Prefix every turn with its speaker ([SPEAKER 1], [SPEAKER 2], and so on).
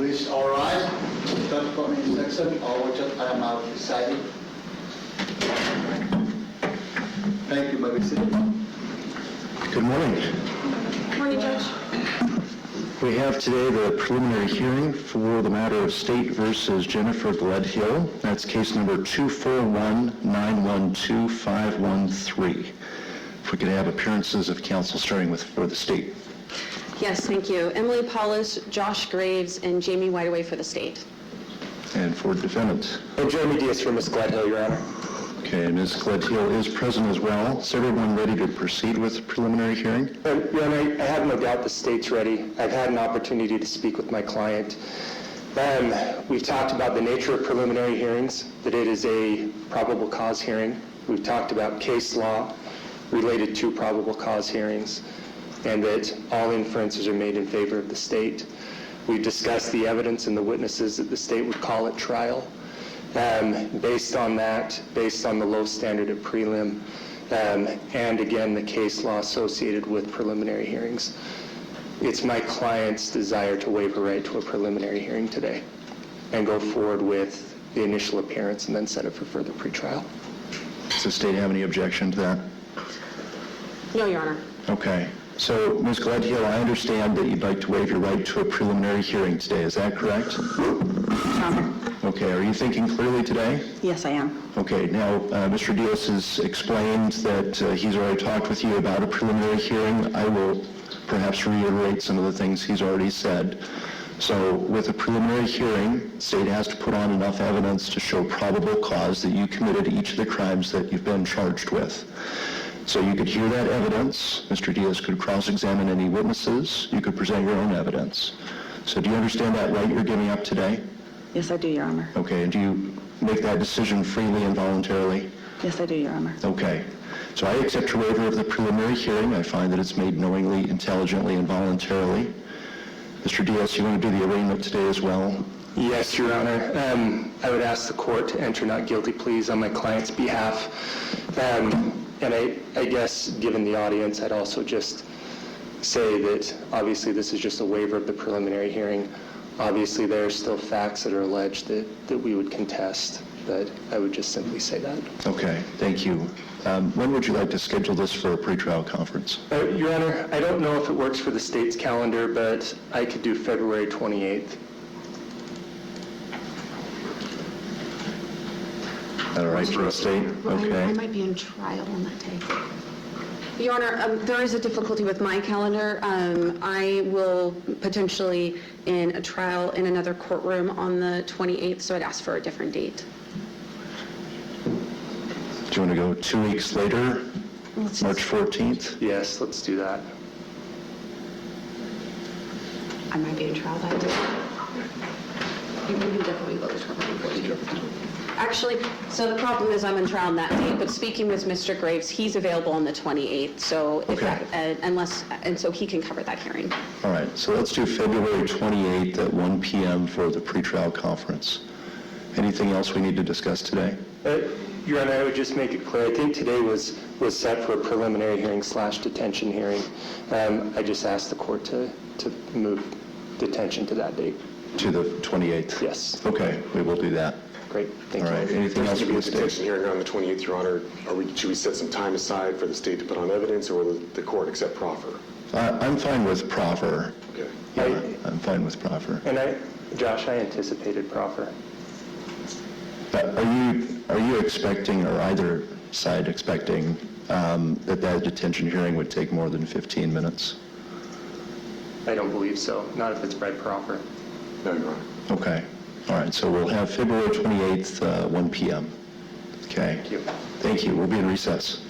[SPEAKER 1] Please all rise. Start comment section. All watchers, I am now deciding. Thank you, Mr.
[SPEAKER 2] Good morning.
[SPEAKER 3] Good morning, Judge.
[SPEAKER 2] We have today the preliminary hearing for the matter of State versus Jennifer Gledhill. That's case number 241-912-513. If we could have appearances of counsel starting with for the State.
[SPEAKER 3] Yes, thank you. Emily Paulus, Josh Graves, and Jamie Whiteaway for the State.
[SPEAKER 2] And for defendant.
[SPEAKER 4] And Jeremy Diaz for Ms. Gledhill, Your Honor.
[SPEAKER 2] Okay, Ms. Gledhill is present as well. Is everyone ready to proceed with the preliminary hearing?
[SPEAKER 4] Your Honor, I have no doubt the State's ready. I've had an opportunity to speak with my client. We've talked about the nature of preliminary hearings, that it is a probable cause hearing. We've talked about case law related to probable cause hearings, and that all inferences are made in favor of the State. We've discussed the evidence and the witnesses that the State would call at trial. Based on that, based on the low standard of prelim, and again, the case law associated with preliminary hearings, it's my client's desire to waive a right to a preliminary hearing today and go forward with the initial appearance and then set it for further pretrial.
[SPEAKER 2] Does the State have any objection to that?
[SPEAKER 3] No, Your Honor.
[SPEAKER 2] Okay. So, Ms. Gledhill, I understand that you'd like to waive your right to a preliminary hearing today. Is that correct? Okay. Are you thinking clearly today?
[SPEAKER 5] Yes, I am.
[SPEAKER 2] Okay. Now, Mr. Diaz has explained that he's already talked with you about a preliminary hearing. I will perhaps reiterate some of the things he's already said. So, with a preliminary hearing, the State has to put on enough evidence to show probable cause that you committed each of the crimes that you've been charged with. So you could hear that evidence. Mr. Diaz could cross-examine any witnesses. You could present your own evidence. So do you understand that right you're giving up today?
[SPEAKER 5] Yes, I do, Your Honor.
[SPEAKER 2] Okay, and do you make that decision freely and voluntarily?
[SPEAKER 5] Yes, I do, Your Honor.
[SPEAKER 2] Okay. So I accept your waiver of the preliminary hearing. I find that it's made knowingly, intelligently, and voluntarily. Mr. Diaz, you want to do the arraignment today as well?
[SPEAKER 4] Yes, Your Honor. I would ask the court to enter not guilty pleas on my client's behalf. And I guess, given the audience, I'd also just say that obviously this is just a waiver of the preliminary hearing. Obviously, there are still facts that are alleged that we would contest, but I would just simply say that.
[SPEAKER 2] Okay, thank you. When would you like to schedule this for a pretrial conference?
[SPEAKER 4] Your Honor, I don't know if it works for the State's calendar, but I could do February 28th.
[SPEAKER 2] All right, for the State? Okay.
[SPEAKER 3] I might be in trial on that day. Your Honor, there is a difficulty with my calendar. I will potentially in a trial in another courtroom on the 28th, so I'd ask for a different date.
[SPEAKER 2] Do you want to go 2 weeks later, March 14th?
[SPEAKER 4] Yes, let's do that.
[SPEAKER 3] I might be in trial that day. You can definitely go to trial on the 14th. Actually, so the problem is I'm in trial on that date, but speaking with Mr. Graves, he's available on the 28th, so if
[SPEAKER 2] Okay.
[SPEAKER 3] and so he can cover that hearing.
[SPEAKER 2] All right, so let's do February 28th at 1 p.m. for the pretrial conference. Anything else we need to discuss today?
[SPEAKER 4] Your Honor, I would just make it clear, I think today was set for a preliminary hearing / detention hearing. I just asked the court to move detention to that date.
[SPEAKER 2] To the 28th?
[SPEAKER 4] Yes.
[SPEAKER 2] Okay, we will do that.
[SPEAKER 4] Great, thank
[SPEAKER 2] All
[SPEAKER 4] you.
[SPEAKER 2] right, anything else for the State?
[SPEAKER 6] Detention hearing on the 28th, Your Honor. Should we set some time aside for the State to put on evidence, or will the court accept proffer?
[SPEAKER 2] I'm fine with proffer.
[SPEAKER 6] Okay.
[SPEAKER 2] Yeah, I'm fine with proffer.
[SPEAKER 4] And Josh, I anticipated proffer.
[SPEAKER 2] Are you expecting, or either side expecting, that detention hearing would take more than 15 minutes?
[SPEAKER 4] I don't believe so, not if it's by proffer.
[SPEAKER 6] No, Your Honor.
[SPEAKER 2] Okay. All right, so we'll have February 28th, 1 p.m. Okay.
[SPEAKER 4] Thank you.
[SPEAKER 2] Thank you. We'll be in recess.